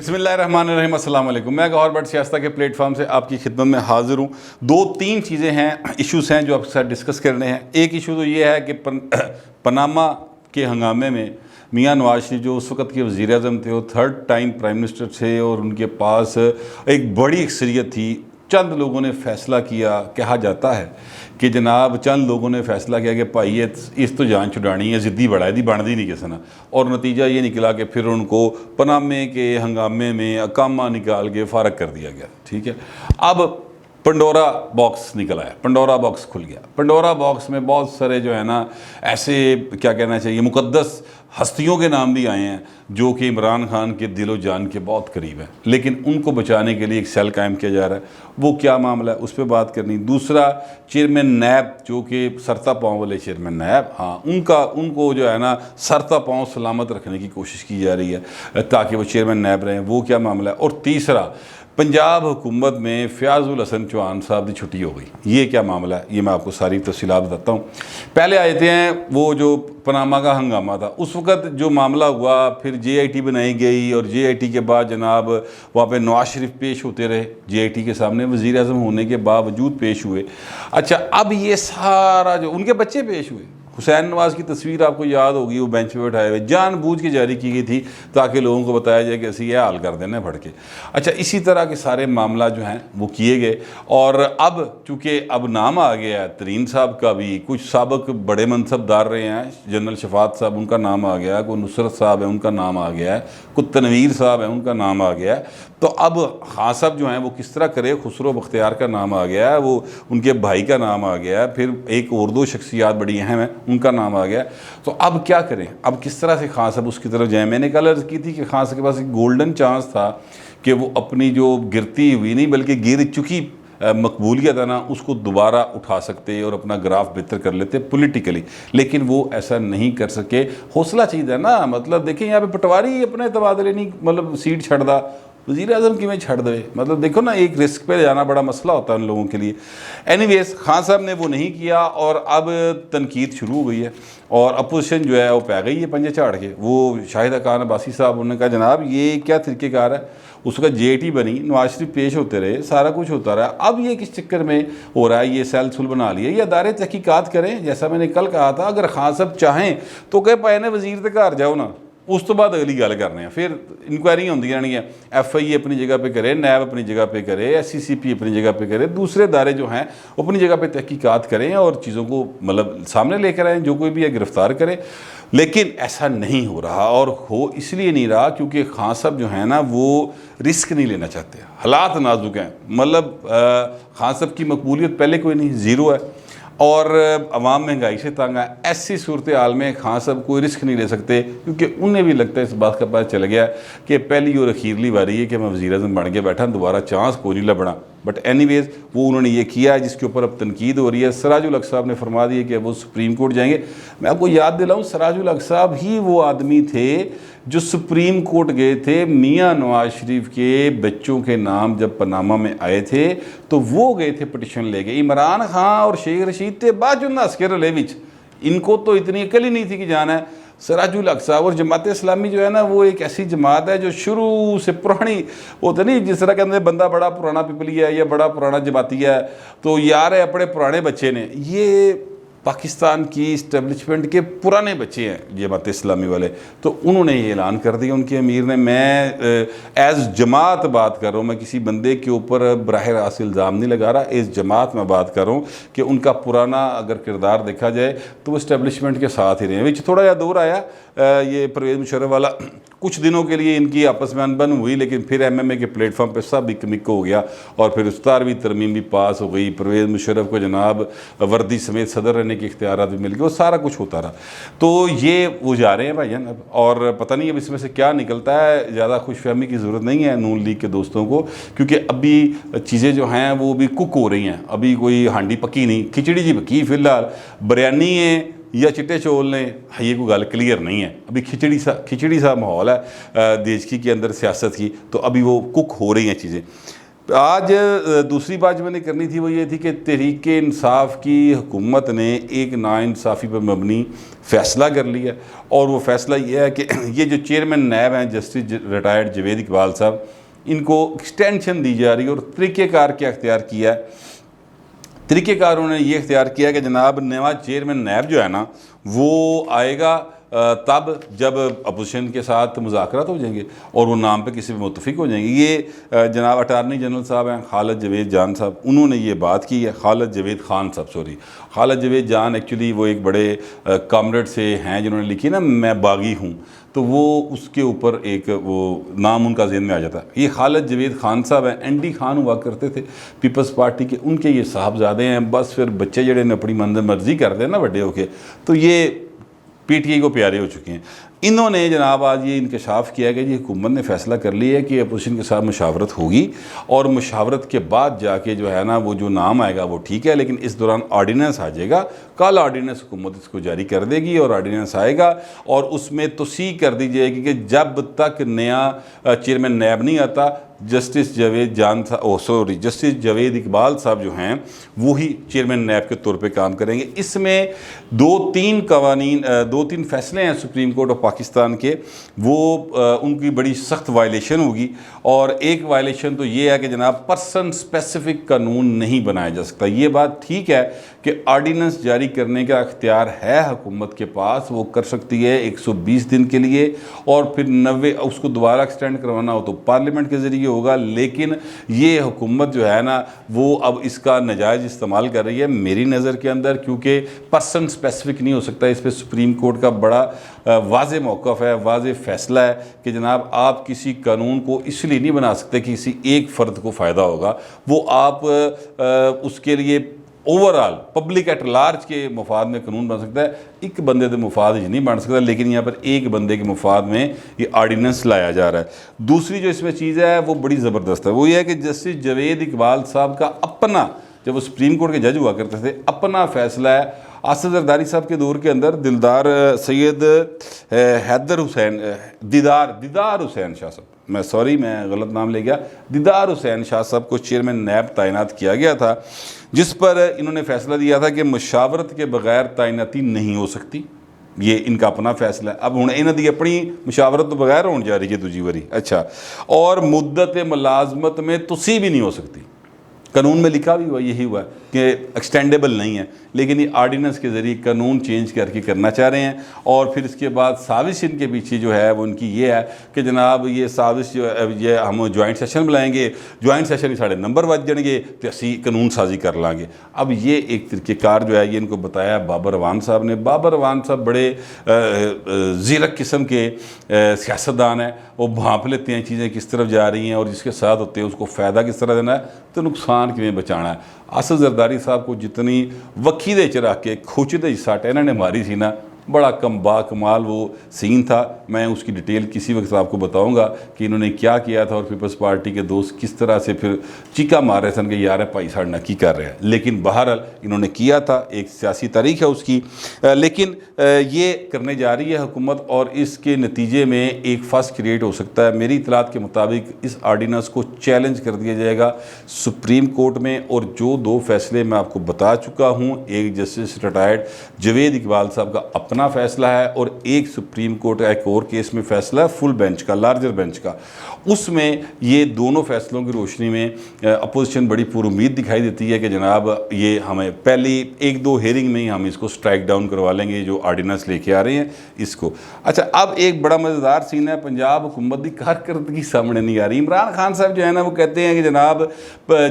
بسم اللہ الرحمن الرحیم، السلام علیکم۔ میں گوہر بٹ سیاستہ کے پلیٹ فارم سے آپ کی خدمت میں حاضر ہوں۔ دو تین چیزیں ہیں، ایشوز ہیں جو آپ کے ساتھ ڈسکس کرنے ہیں۔ ایک ایشو تو یہ ہے کہ پاناما کے ہنگامے میں میاں نواز شریف جو اس وقت کے وزیر اعظم تھے، وہ 3rd ٹائم پرائم منسٹر تھے اور ان کے پاس ایک بڑی اکثریت تھی۔ چند لوگوں نے فیصلہ کیا، کہا جاتا ہے کہ جناب چند لوگوں نے فیصلہ کیا کہ بھائی اس تو جان چھڑانی ہے، ضدی بڑھا ہے دی بڑھ دی نہیں کسنا، اور نتیجہ یہ نکلا کہ پھر ان کو پنامے کے ہنگامے میں اقامہ نکال کے فارغ کر دیا گیا۔ ٹھیک ہے، اب پنڈورا باکس نکلا ہے، پنڈورا باکس کھل گیا۔ پنڈورا باکس میں بہت سارے جو ہے نا ایسے کیا کہنا چاہیے مقدس ہستیوں کے نام بھی آئے ہیں جو کہ عمران خان کے دل و جان کے بہت قریب ہیں، لیکن ان کو بچانے کے لیے ایک سیل قائم کیا جا رہا ہے۔ وہ کیا معاملہ ہے اس پہ بات کرنی۔ دوسرا، چیئرمین نیب جو کہ سرتا پاؤں والے چیئرمین نیب، ہاں ان کو جو ہے نا سرتا پاؤں سلامت رکھنے کی کوشش کی جا رہی ہے تاکہ وہ چیئرمین نیب رہیں، وہ کیا معاملہ ہے۔ اور تیسرا، پنجاب حکومت میں فیاض الحسن چوہان صاحب کی چھٹی ہو گئی، یہ کیا معاملہ ہے، یہ میں آپ کو ساری تفصیلات بتاتا ہوں۔ پہلے آئے ہیں وہ جو پاناما کا ہنگامہ تھا، اس وقت جو معاملہ ہوا، پھر جے آئی ٹی بنائی گئی اور جے آئی ٹی کے بعد جناب وہاں پہ نواز شریف پیش ہوتے رہے، جے آئی ٹی کے سامنے وزیر اعظم ہونے کے باوجود پیش ہوئے۔ اچھا، اب یہ سارا جو ان کے بچے پیش ہوئے، حسین نواز کی تصویر آپ کو یاد ہوگی، وہ بینچ پہ بیٹھائے ہوئے، جان بوجھ کے جاری کی گئی تھی تاکہ لوگوں کو بتایا جائے کہ اسی یہ حال کر دینا پھڑ کے۔ اچھا، اسی طرح کے سارے معاملہ جو ہیں وہ کیے گئے، اور اب چونکہ اب نام آ گیا ہے ترین صاحب کا بھی، کچھ سابق بڑے منصب دار رہے ہیں، جنرل شفاعت صاحب ان کا نام آ گیا ہے، کوئی نصرت صاحب ہے ان کا نام آ گیا ہے، کوئی تنویر صاحب ہے ان کا نام آ گیا ہے۔ تو اب خان صاحب جو ہیں وہ کس طرح کرے، خسرو بختیار کا نام آ گیا ہے، وہ ان کے بھائی کا نام آ گیا ہے، پھر ایک اور دو شخصیات بڑی اہم ہیں ان کا نام آ گیا ہے۔ تو اب کیا کریں، اب کس طرح سے خان صاحب اس کی طرف جائیں۔ میں نے کل عرض کی تھی کہ خان صاحب کے پاس ایک گولڈن چانس تھا کہ وہ اپنی جو گرتی ہوئی نہیں بلکہ گر چکی مقبولیت ہے نا اس کو دوبارہ اٹھا سکتے اور اپنا گراف بہتر کر لیتے پولیٹیکلی، لیکن وہ ایسا نہیں کر سکے۔ حوصلہ چاہیے نا، مطلب دیکھیں یہاں پہ پٹواری اپنے تبادلے نہیں مطلب سیٹ چھڑ دا، وزیر اعظم کی میں چھڑ دے، مطلب دیکھو نا ایک رسک پہ جانا بڑا مسئلہ ہوتا ہے ان لوگوں کے لیے۔ اینی ویز خان صاحب نے وہ نہیں کیا اور اب تنقید شروع ہو گئی ہے اور اپوزیشن جو ہے وہ پہ گئی ہے پنجے چاڑ کے۔ وہ شاہدہ خان عباسی صاحب انہوں نے کہا جناب یہ کیا طریقہ کار ہے، اس کا جے ٹی بنی، نواز شریف پیش ہوتے رہے، سارا کچھ ہوتا رہا، اب یہ کس چکر میں ہو رہا ہے، یہ سیل سل بنا لیے، یہ ادارے تحقیقات کریں۔ جیسا میں نے کل کہا تھا، اگر خان صاحب چاہیں تو کہ پائے نے وزیر تے گھر جاؤ نا، اس تو بعد اگلی گل کرنے ہیں، پھر انکوائری ہوتی رہنی ہے، ایف آئی اے اپنی جگہ پہ کرے، نیب اپنی جگہ پہ کرے، ایس سی سی پی اپنی جگہ پہ کرے، دوسرے ادارے جو ہیں اپنی جگہ پہ تحقیقات کریں اور چیزوں کو مطلب سامنے لے کر آئیں، جو کوئی بھی ہے گرفتار کرے۔ لیکن ایسا نہیں ہو رہا، اور ہو اس لیے نہیں رہا کیونکہ خان صاحب جو ہیں نا وہ رسک نہیں لینا چاہتے، حالات نازک ہیں۔ مطلب خان صاحب کی مقبولیت پہلے کوئی نہیں، زیرو ہے، اور عوام مہنگائی سے تنگ ہے۔ ایسی صورتحال میں خان صاحب کوئی رسک نہیں لے سکتے کیونکہ انہیں بھی لگتا ہے، اس بات کا پتہ چل گیا کہ پہلی اور اخیرلی باری ہے کہ میں وزیر اعظم بن کے بیٹھا، دوبارہ چانس کوئی نہیں لبنا۔ بٹ اینی ویز وہ انہوں نے یہ کیا ہے جس کے اوپر اب تنقید ہو رہی ہے۔ سراج الحق صاحب نے فرما دیا کہ وہ سپریم کورٹ جائیں گے۔ میں آپ کو یاد دلاؤں، سراج الحق صاحب ہی وہ آدمی تھے جو سپریم کورٹ گئے تھے میاں نواز شریف کے بچوں کے نام جب پاناما میں آئے تھے تو وہ گئے تھے پٹیشن لے کے۔ عمران خان اور شیخ رشید تھے بعد جو ناس کے رلے وچ، ان کو تو اتنی عقل ہی نہیں تھی کہ جانا ہے۔ سراج الحق صاحب اور جماعت اسلامی جو ہے نا وہ ایک ایسی جماعت ہے جو شروع سے پرانی ہوتا نہیں، جس طرح کہتے ہیں بندہ بڑا پرانا پپلی ہے یا بڑا پرانا جماعتی ہے تو یار ہے اپنے پرانے بچے نے، یہ پاکستان کی اسٹیبلشمنٹ کے پرانے بچے ہیں جماعت اسلامی والے۔ تو انہوں نے یہ اعلان کر دیا ان کے امیر نے، میں ایز جماعت بات کر رہا ہوں، میں کسی بندے کے اوپر براہ راست الزام نہیں لگا رہا، ایز جماعت میں بات کر رہا ہوں کہ ان کا پرانا اگر کردار دیکھا جائے تو وہ اسٹیبلشمنٹ کے ساتھ ہی رہے ہیں۔ تھوڑا یا دور آیا یہ پرویز مشرف والا، کچھ دنوں کے لیے ان کی آپس میں انبن ہوئی، لیکن پھر ایم ایم اے کے پلیٹ فارم پہ سب اک مک ہو گیا اور پھر 17ویں ترمیم بھی پاس ہو گئی، پرویز مشرف کو جناب وردی سمیت صدر رہنے کے اختیارات بھی مل گئے، وہ سارا کچھ ہوتا رہا۔ تو یہ وہ جا رہے ہیں بھائی جان، اور پتہ نہیں اب اس میں سے کیا نکلتا ہے۔ زیادہ خوش فہمی کی ضرورت نہیں ہے نون لیگ کے دوستوں کو، کیونکہ ابھی چیزیں جو ہیں وہ بھی کوک ہو رہی ہیں، ابھی کوئی ہانڈی پکی نہیں، کھچڑی جی پکی فی الحال، بریانی ہے یا چٹے چول نے، یہ کوئی گل کلیئر نہیں ہے، ابھی کھچڑی سا ماحول ہے دیش کی کے اندر سیاست کی، تو ابھی وہ کوک ہو رہی ہیں چیزیں۔ آج دوسری بات جو میں نے کرنی تھی وہ یہ تھی کہ تحریک انصاف کی حکومت نے ایک ناانصافی پر مبنی فیصلہ کر لیا، اور وہ فیصلہ یہ ہے کہ یہ جو چیئرمین نیب ہیں جسٹس ریٹائرڈ جاوید اقبال صاحب، ان کو ایکسٹینشن دی جا رہی ہے، اور طریقہ کار کیا اختیار کیا ہے؟ طریقہ کار انہوں نے یہ اختیار کیا کہ جناب نیا چیئرمین نیب جو ہے نا وہ آئے گا تب جب اپوزیشن کے ساتھ مذاکرات ہو جائیں گے اور وہ نام پہ کسی پہ متفق ہو جائیں گے۔ یہ جناب اٹارنی جنرل صاحب ہیں خالد جاوید جان صاحب، انہوں نے یہ بات کی ہے، خالد جاوید خان صاحب خالد جاوید جان ایکچولی وہ ایک بڑے کامریڈ سے ہیں جنہوں نے لکھی نا میں باغی ہوں، تو وہ اس کے اوپر ایک وہ نام ان کا ذہن میں آ جاتا ہے۔ یہ خالد جاوید خان صاحب ہیں، این ڈی خان ہوا کرتے تھے پیپلز پارٹی کے، ان کے یہ صاحبزادے ہیں۔ بس پھر بچے جڑے نے اپنی مرضی کرتے ہیں نا بڑے ہو کے، تو یہ پی ٹی آئی کو پیارے ہو چکے ہیں۔ انہوں نے جناب آج یہ انکشاف کیا کہ حکومت نے فیصلہ کر لیا ہے کہ اپوزیشن کے ساتھ مشاورت ہوگی، اور مشاورت کے بعد جا کے جو ہے نا وہ جو نام آئے گا وہ ٹھیک ہے، لیکن اس دوران آرڈیننس آ جائے گا۔ کل آرڈیننس حکومت اس کو جاری کر دے گی، اور آرڈیننس آئے گا اور اس میں توسیع کر دی جائے گی کہ جب تک نیا چیئرمین نیب نہیں آتا جسٹس جاوید اقبال صاحب جو ہیں وہی چیئرمین نیب کے طور پہ کام کریں گے۔ اس میں دو تین فیصلے ہیں سپریم کورٹ آف پاکستان کے، وہ ان کی بڑی سخت وائلیشن ہوگی، اور ایک وائلیشن تو یہ ہے کہ جناب پرسن سپیسیفک قانون نہیں بنایا جا سکتا۔ یہ بات ٹھیک ہے کہ آرڈیننس جاری کرنے کا اختیار ہے حکومت کے پاس، وہ کر سکتی ہے 120 دن کے لیے، اور پھر 90 اس کو دوبارہ ایکسٹینڈ کروانا ہو تو پارلیمنٹ کے ذریعے ہوگا، لیکن یہ حکومت جو ہے نا وہ اب اس کا ناجائز استعمال کر رہی ہے میری نظر کے اندر، کیونکہ پرسن سپیسیفک نہیں ہو سکتا۔ اس پہ سپریم کورٹ کا بڑا واضح موقف ہے، واضح فیصلہ ہے کہ جناب آپ کسی قانون کو اس لیے نہیں بنا سکتے کہ کسی ایک فرد کو فائدہ ہوگا، وہ آپ اس کے لیے اوورال پبلک ایٹ لارج کے مفاد میں قانون بن سکتا ہے، ایک بندے کے مفاد ہی نہیں بن سکتا، لیکن یہاں پر ایک بندے کے مفاد میں یہ آرڈیننس لایا جا رہا ہے۔ دوسری جو اس میں چیز ہے وہ بڑی زبردست ہے، وہ یہ ہے کہ جسٹس جاوید اقبال صاحب کا اپنا، جب وہ سپریم کورٹ کے جج ہوا کرتے تھے، اپنا فیصلہ ہے۔ آصف زرداری صاحب کے دور کے اندر دیدار حسین شاہ صاحب، میں غلط نام لے گیا، دیدار حسین شاہ صاحب کو چیئرمین نیب تعینات کیا گیا تھا، جس پر انہوں نے فیصلہ دیا تھا کہ مشاورت کے بغیر تعیناتی نہیں ہو سکتی۔ یہ ان کا اپنا فیصلہ ہے۔ اب ہوں انہوں دی اپنی مشاورت تو بغیر ہون جا رہی ہے دوجی واری، اچھا، اور مدت ملازمت میں توسیع بھی نہیں ہو سکتی۔ قانون میں لکھا بھی ہوا یہی ہوا کہ ایکسٹینڈیبل نہیں ہے، لیکن یہ آرڈیننس کے ذریعے قانون چینج کر کے کرنا چاہ رہے ہیں، اور پھر اس کے بعد سازش ان کے پیچھے جو ہے وہ ان کی یہ ہے کہ جناب یہ سازش جو ہے یہ ہم جوائنٹ سیشن بلائیں گے، جوائنٹ سیشن ہی ساڑھے نمبر بچ جائیں گے تو اسی قانون سازی کر لیں گے۔ اب یہ ایک طریقہ کار جو ہے یہ ان کو بتایا بابر اعوان صاحب نے۔ بابر اعوان صاحب بڑے زیرک قسم کے سیاستدان ہیں، وہ بھانپ لیتے ہیں چیزیں کس طرف جا رہی ہیں، اور جس کے ساتھ ہوتے ہیں اس کو فائدہ کس طرح دینا ہے تو نقصان کیویں بچانا ہے۔ آصف زرداری صاحب کو جتنی وکیدے چرا کے کھوچدے ساٹھ انہوں نے ماری تھی نا، بڑا با کمال وہ سین تھا۔ میں اس کی ڈیٹیل کسی وقت آپ کو بتاؤں گا کہ انہوں نے کیا کیا تھا، اور پیپلز پارٹی کے دوست کس طرح سے پھر چیکا مار رہے تھے کہ یار بھائی ساڑھنا کی کر رہے ہیں، لیکن بہرحال انہوں نے کیا تھا، ایک سیاسی تاریخ ہے اس کی۔ لیکن یہ کرنے جا رہی ہے حکومت، اور اس کے نتیجے میں ایک فس کریٹ ہو سکتا ہے۔ میری اطلاعات کے مطابق اس آرڈیننس کو چیلنج کر دیا جائے گا سپریم کورٹ میں، اور جو دو فیصلے میں آپ کو بتا چکا ہوں، ایک جسٹس ریٹائرڈ جاوید اقبال صاحب کا اپنا فیصلہ ہے، اور ایک سپریم کورٹ کا ایک اور کیس میں فیصلہ ہے فل بینچ کا، لارجر بینچ کا۔ اس میں یہ دونوں فیصلوں کی روشنی میں اپوزیشن بڑی پر امید دکھائی دیتی ہے کہ جناب یہ ہمیں پہلی ایک دو ہیئرنگ میں ہی ہم اس کو سٹرائک ڈاؤن کروا لیں گے جو آرڈیننس لے کے آ رہے ہیں اس کو۔ اچھا، اب ایک بڑا مزیدار سین ہے، پنجاب حکومت کی کارکردگی سامنے نہیں آ رہی۔ عمران خان صاحب جو ہے نا وہ کہتے ہیں کہ جناب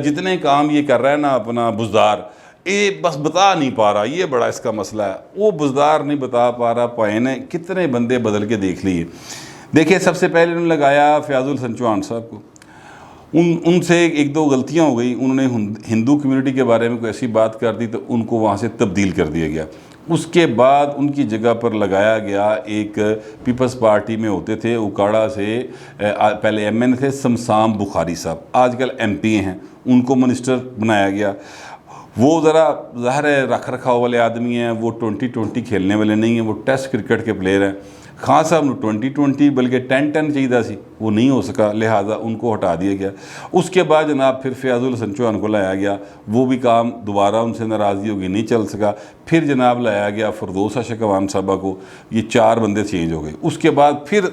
جتنے کام یہ کر رہا ہے نا اپنا بزدار، یہ بس بتا نہیں پا رہا، یہ بڑا اس کا مسئلہ ہے، وہ بزدار نہیں بتا پا رہا، پائے نے کتنے بندے بدل کے دیکھ لیے۔ دیکھیں، سب سے پہلے انہوں نے لگایا فیاض الحسن چوہان صاحب کو، ان سے ایک دو غلطیاں ہو گئی، انہوں نے ہندو کمیونٹی کے بارے میں کوئی ایسی بات کر دی تو ان کو وہاں سے تبدیل کر دیا گیا۔ اس کے بعد ان کی جگہ پر لگایا گیا ایک پیپلز پارٹی میں ہوتے تھے اکاڑا سے، پہلے ایم این تھے، سمسام بخاری صاحب، آج کل ایم پی ہیں، ان کو منسٹر بنایا گیا۔ وہ ذرا ظاہر ہے رکھ رکھاؤ والے آدمی ہیں، وہ 2020 کھیلنے والے نہیں ہیں، وہ ٹیسٹ کرکٹ کے پلیئر ہیں۔ خان صاحب نے 2020 بلکہ 10 چاہیے سی، وہ نہیں ہو سکا، لہٰذا ان کو ہٹا دیا گیا۔ اس کے بعد جناب پھر فیاض الحسن چوہان کو لایا گیا، وہ بھی کام دوبارہ ان سے ناراضی ہوگی، نہیں چل سکا۔ پھر جناب لایا گیا فردوس اشرف عوام صاحبہ کو، یہ 4 بندے چینج ہو گئے۔ اس کے بعد پھر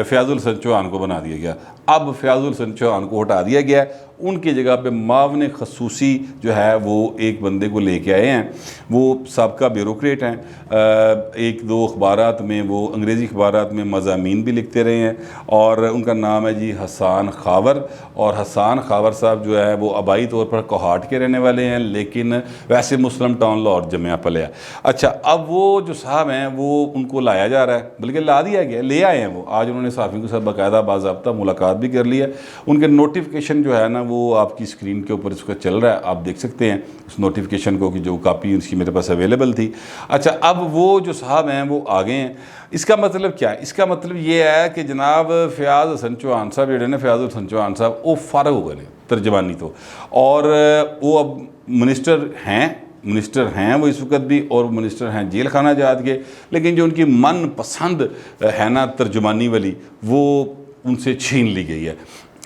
فیاض الحسن چوہان کو بنا دیا گیا۔ اب فیاض الحسن چوہان کو ہٹا دیا گیا، ان کی جگہ پہ معاون خصوصی جو ہے وہ ایک بندے کو لے کے آئے ہیں، وہ سابقہ بیوروکریٹ ہیں، 1-2 اخبارات میں، وہ انگریزی اخبارات میں مضامین بھی لکھتے رہے ہیں، اور ان کا نام ہے جی حسان خاور۔ اور حسان خاور صاحب جو ہے وہ آبائی طور پر کوہاٹ کے رہنے والے ہیں، لیکن ویسے مسلم ٹاؤن لاہور جمعہ پلے۔ اچھا، اب وہ جو صاحب ہیں وہ ان کو لایا جا رہا ہے، بلکہ لا دیا گیا، لے آئے ہیں وہ۔ آج انہوں نے صحافیوں کے ساتھ باقاعدہ باضابطہ ملاقات بھی کر لی ہے۔ ان کے نوٹیفیکیشن جو ہے نا وہ آپ کی اسکرین کے اوپر اس کا چل رہا ہے، آپ دیکھ سکتے ہیں اس نوٹیفیکیشن کو، کہ جو کاپی اس کی میرے پاس اویلیبل تھی۔ اچھا، اب وہ جو صاحب ہیں وہ آگے ہیں۔ اس کا مطلب کیا ہے؟ اس کا مطلب یہ ہے کہ جناب فیاض حسن چوہان صاحب جڑے نے، فیاض حسن چوہان صاحب وہ فارغ ہو گئے ترجمانی تو، اور وہ اب منسٹر ہیں وہ اس وقت بھی، اور منسٹر ہیں جیل خانہ جات کے، لیکن جو ان کی من پسند ہے نا ترجمانی والی، وہ ان سے چھین لی گئی ہے،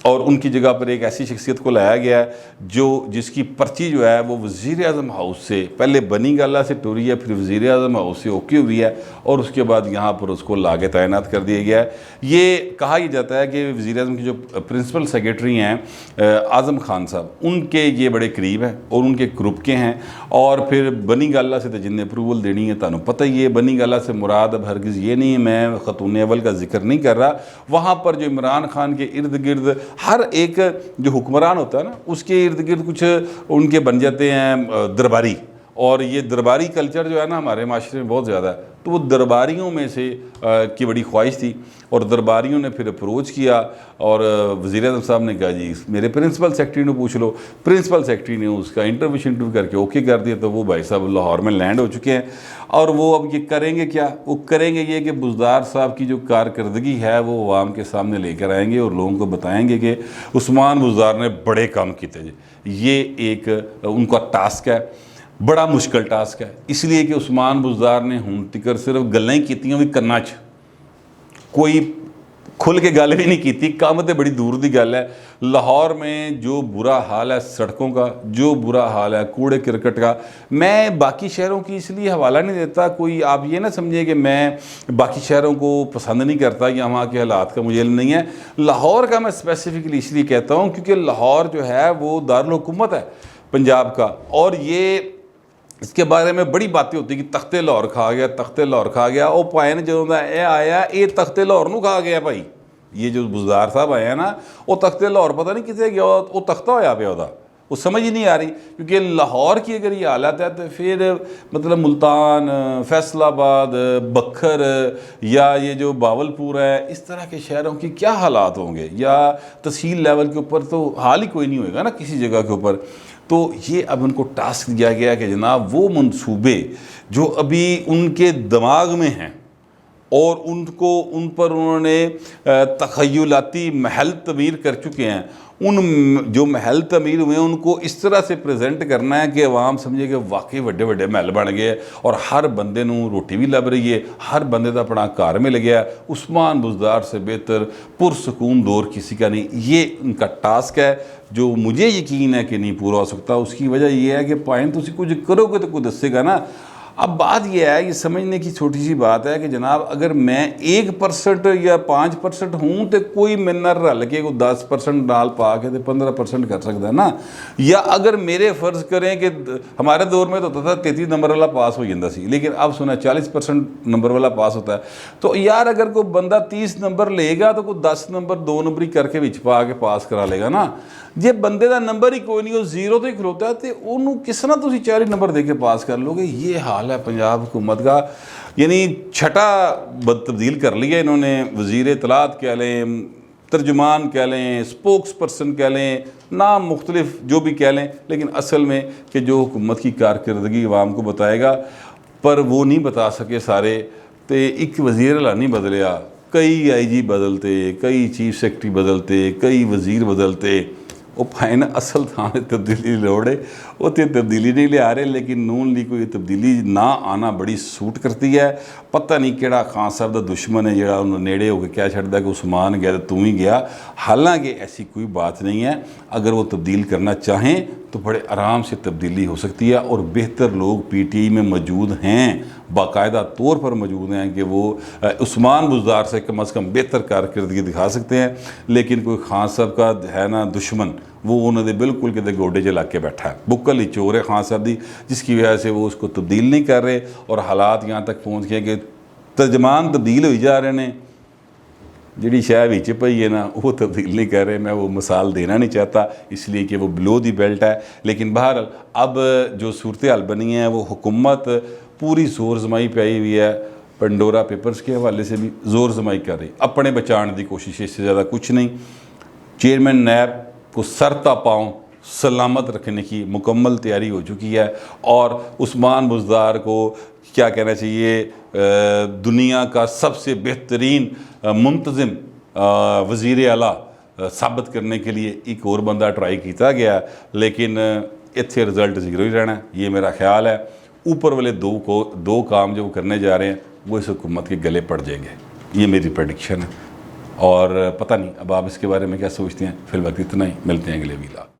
اور ان کی جگہ پر ایک ایسی شخصیت کو لایا گیا ہے جس کی پرچی جو ہے وہ وزیر اعظم ہاؤس سے پہلے بنی گالہ سے ٹوری ہے، پھر وزیر اعظم ہاؤس سے اوکی ہوئی ہے، اور اس کے بعد یہاں پر اس کو لاگے تعینات کر دیا گیا ہے۔ یہ کہا یہ جاتا ہے کہ وزیر اعظم کی جو پرنسپل سیکریٹری ہیں اعظم خان صاحب، ان کے یہ بڑے قریب ہیں اور ان کے گروپ کے ہیں۔ اور پھر بنی گالہ سے تو جن نے اپروول دینی ہے تانوں پتہ ہی ہے، بنی گالہ سے مراد اب ہرگز یہ نہیں ہے، میں خاتون اول کا ذکر نہیں کر رہا، وہاں پر جو عمران خان کے ارد گرد ہر ایک جو حکمران ہوتا ہے نا، اس کے ارد گرد کچھ ان کے بن جاتے ہیں درباری، اور یہ درباری کلچر جو ہے نا ہمارے معاشرے میں بہت زیادہ ہے، تو وہ درباریوں میں سے کی بڑی خواہش تھی، اور درباریوں نے پھر اپروچ کیا، اور وزیر اعظم صاحب نے کہا جی میرے پرنسپل سیکرٹری نے پوچھ لو۔ پرنسپل سیکرٹری نے اس کا انٹرویو کر کے اوکے کر دیا، تو وہ بھائی صاحب لاہور میں لینڈ ہو چکے ہیں، اور وہ اب یہ کریں گے کیا؟ وہ کریں گے یہ کہ بزدار صاحب کی جو کارکردگی ہے وہ عوام کے سامنے لے کر آئیں گے، اور لوگوں کو بتائیں گے کہ عثمان بزدار نے بڑے کام کیتے جی۔ یہ ایک ان کا ٹاسک ہے، بڑا مشکل ٹاسک ہے، اس لیے کہ عثمان بزدار نے ہن تکر صرف گلیں ہی کیتیاں بھی کرنا کوئی کھل کے گل بھی نہیں کیتی، کام تے بڑی دور دی گل ہے۔ لاہور میں جو برا حال ہے سڑکوں کا، جو برا حال ہے کوڑے کرکٹ کا، میں باقی شہروں کی اس لیے حوالہ نہیں دیتا، کوئی آپ یہ نہ سمجھے کہ میں باقی شہروں کو پسند نہیں کرتا یا وہاں کے حالات کا مجھے علم نہیں ہے۔ لاہور کا میں اسپیسیفکلی اس لیے کہتا ہوں کیونکہ لاہور جو ہے وہ دارالحکومت ہے پنجاب کا، اور یہ اس کے بارے میں بڑی باتیں ہوتی کہ تختے لاہور کھا گیا، تختے لاہور کھا گیا۔ وہ پائے نے جدوں دا اے آیا یہ تختے لاہور نو کھا گیا بھائی، یہ جو بزدار صاحب آئے ہیں نا، وہ تختے لاہور پتہ نہیں کسے گیا، وہ تختہ ہویا پیا ہوتا، وہ سمجھ ہی نہیں آ رہی، کیونکہ لاہور کی اگر یہ حالت ہے تو پھر مطلب ملتان، فیصل آباد، بکھر یا یہ جو باولپور ہے، اس طرح کے شہروں کی کیا حالات ہوں گے، یا تحصیل لیول کے اوپر تو حال ہی کوئی نہیں ہوئے گا نا کسی جگہ کے اوپر۔ تو یہ اب ان کو ٹاسک دیا گیا کہ جناب وہ منصوبے جو ابھی ان کے دماغ میں ہیں، اور ان پر انہوں نے تخیلاتی محل تعمیر کر چکے ہیں، ان جو محل تعمیر ہوئے ہیں ان کو اس طرح سے پریزنٹ کرنا ہے کہ عوام سمجھے کہ واقعی بڑے بڑے محل بن گئے، اور ہر بندے نوں روٹی بھی لب رہی ہے، ہر بندے دا اپنا گھر مل گیا، عثمان بزدار سے بہتر پرسکون دور کسی کا نہیں۔ یہ ان کا ٹاسک ہے جو مجھے یقین ہے کہ نہیں پورا ہو سکتا۔ اس کی وجہ یہ ہے کہ پوائنٹ تسی کچھ کرو گے تو کوئی دسے گا نا۔ اب بات یہ ہے، یہ سمجھنے کی چھوٹی سی بات ہے کہ جناب اگر میں 1% یا 5% ہوں تو کوئی میرے نال رل کے کوئی 10% نال پا کے 15% کر سکتا ہے نا۔ یا اگر میرے فرض کریں کہ ہمارے دور میں تو ہوتا تھا 33 نمبر والا پاس ہو جاتا سی، لیکن اب سنا 40% نمبر والا پاس ہوتا ہے، تو یار اگر کوئی بندہ 30 نمبر لے گا تو کوئی 10 نمبر 2 نمبری کر کے وچ پا کے پاس کرا لے گا نا۔ جے بندے دا نمبر ہی کوئی نہیں، وہ 0 تو ہی کھلوتا ہے، تو انہوں کس طرح تسی 40 نمبر دے کے پاس کر لو گے؟ یہ حال ہے پنجاب حکومت کا، یعنی چھٹا تبدیل کر لیا انہوں نے۔ وزیر اطلاعات کہہ لیں، ترجمان کہہ لیں، سپوکس پرسن کہہ لیں، نام مختلف جو بھی کہہ لیں، لیکن اصل میں کہ جو حکومت کی کارکردگی عوام کو بتائے گا، پر وہ نہیں بتا سکے سارے۔ تو ایک وزیر اعلیٰ نہیں بدلیا، کئی آئی جی بدلتے، کئی چیف سیکرٹری بدلتے، کئی وزیر بدلتے، وہ پائے نا اصل تھانے تبدیلی لوڑے، وہ تو تبدیلی نہیں لے آ رہے، لیکن نون لیگ کو یہ تبدیلی نہ آنا بڑی سوٹ کرتی ہے۔ پتہ نہیں کہڑا خان صاحب دا دشمن ہے جڑا انہوں نیڑے ہو کے کیا چھڑتا ہے کہ عثمان گیا تو تم ہی گیا، حالانکہ ایسی کوئی بات نہیں ہے۔ اگر وہ تبدیل کرنا چاہیں تو بڑے آرام سے تبدیلی ہو سکتی ہے، اور بہتر لوگ پی ٹی آئی میں موجود ہیں، باقاعدہ طور پر موجود ہیں کہ وہ عثمان بزدار سے کم از کم بہتر کارکردگی دکھا سکتے ہیں۔ لیکن کوئی خان صاحب کا ہے نا دشمن، وہ انہوں نے بالکل کہتے گوڈے چلا کے بیٹھا ہے، بکل ہی چور ہے خان صاحب دی، جس کی وجہ سے وہ اس کو تبدیل نہیں کر رہے، اور حالات یہاں تک پہنچ گئے کہ ترجمان تبدیل ہوئی جا رہے ہیں، جڑی شاید وچ پئی ہے نا وہ تبدیل نہیں کر رہے۔ میں وہ مثال دینا نہیں چاہتا اس لیے کہ وہ بلو دی بیلٹ ہے، لیکن بہرحال اب جو صورتحال بنی ہے وہ حکومت پوری زور زمائی پہ آئی ہوئی ہے، پنڈورا پیپرز کے حوالے سے بھی زور زمائی کر رہی، اپنے بچان دی کوشش، اس سے زیادہ کچھ نہیں۔ چیئرمین نیب کو سر تا پاؤں سلامت رکھنے کی مکمل تیاری ہو چکی ہے، اور عثمان بزدار کو کیا کہنا چاہیے، دنیا کا سب سے بہترین منتظم وزیر اعلیٰ ثابت کرنے کے لیے ایک اور بندہ ٹرائی کیتا گیا، لیکن اتھے رزلٹ زیرو ہی رہنا ہے، یہ میرا خیال ہے۔ اوپر والے دو کام جو وہ کرنے جا رہے ہیں وہ اس حکومت کے گلے پڑ جائیں گے، یہ میری پریڈکشن ہے، اور پتہ نہیں اب آپ اس کے بارے میں کیا سوچتے ہیں۔ فی الوقت اتنا ہی، ملتے ہیں اگلے ویلاگ۔